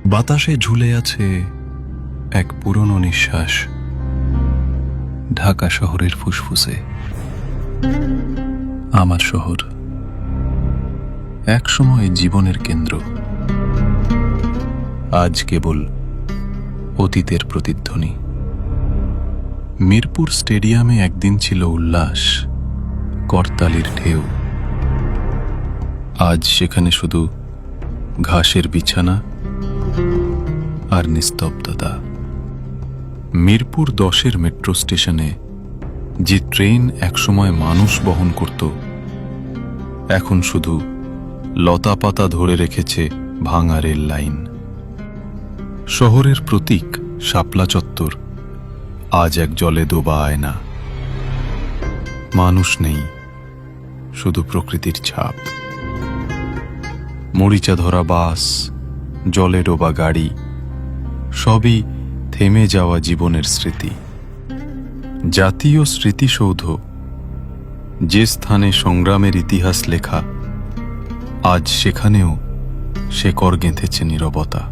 বাতাসে ঝুলে আছে এক পুরনো নিঃশ্বাস, ঢাকা শহরের ফুসফুসে। আমার শহর এক সময় জীবনের কেন্দ্র, আজ কেবল অতীতের প্রতিধ্বনি। মিরপুর স্টেডিয়ামে একদিন ছিল উল্লাস, করতালির ঢেউ। আজ সেখানে শুধু ঘাসের বিছানা আর নিস্তব্ধতা। মিরপুর 10-এর মেট্রো স্টেশনে যে ট্রেন একসময় মানুষ বহন করত, এখন শুধু লতাপাতা ধরে রেখেছে ভাঙা রেল লাইন। শহরের প্রতীক শাপলা চত্বর আজ এক জলে ডোবা আয়না। মানুষ নেই, শুধু প্রকৃতির ছাপ। মরিচা ধরা বাস, জলে ডোবা গাড়ি, সবই থেমে যাওয়া জীবনের স্মৃতি। জাতীয় স্মৃতিসৌধ, যে স্থানে সংগ্রামের ইতিহাস লেখা, আজ সেখানেও শেকড় গেঁথেছে নীরবতা।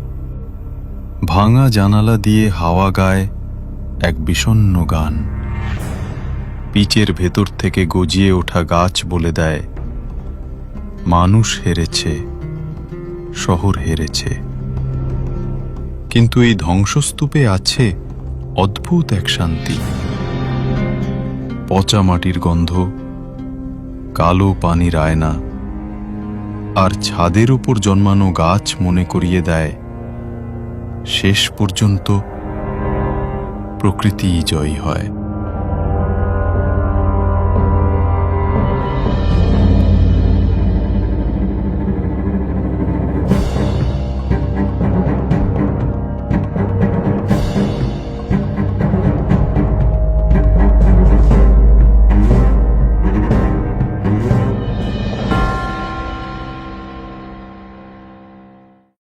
ভাঙা জানালা দিয়ে হাওয়া গায় এক বিষণ্ণ গান। পিচের ভেতর থেকে গজিয়ে ওঠা গাছ বলে দেয়, মানুষ হেরেছে, শহর হেরেছে। কিন্তু এই ধ্বংসস্তূপে আছে অদ্ভুত এক শান্তি। পচা মাটির গন্ধ, কালো পানির আয়না, আর ছাদের উপর জন্মানো গাছ মনে করিয়ে দেয়, শেষ পর্যন্ত প্রকৃতিই জয়ী হয়।